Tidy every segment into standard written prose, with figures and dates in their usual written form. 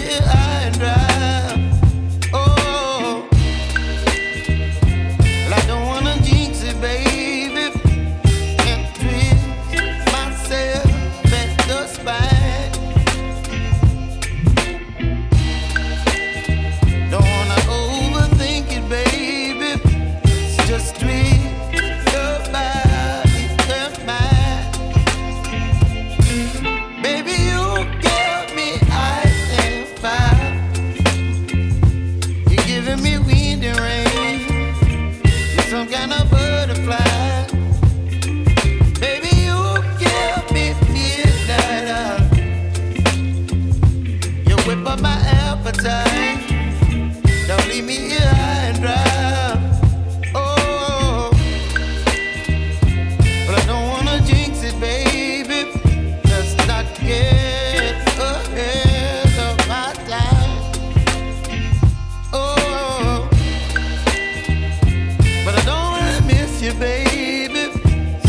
here high and dry. Oh, well, I don't wanna jinx it, baby, and twist myself at the spine. Don't wanna overthink it, baby. It's just twist your body and mine. Baby, you give me ice and fire. You're giving me wind and rain. You're some kind of butterfly. Baby, you give me midnight. You whip up my appetite. Don't leave me here high and dry. Oh, but I don't wanna jinx it, baby. Let's not get ahead of my time. Oh, but I don't wanna miss you, baby.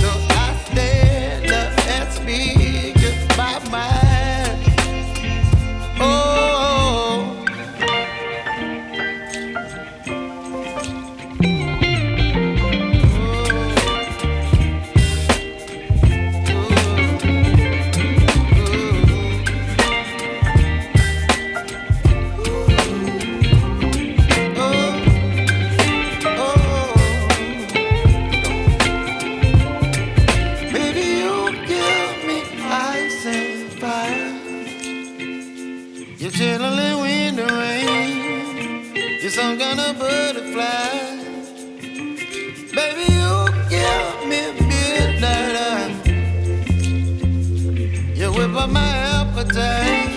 So I stand up and speak my mind. Oh. Baby, you give me ice and fire. You're chilling wind and rain. You're some kind of butterfly. Baby, you give me midnight. You whip up my appetite.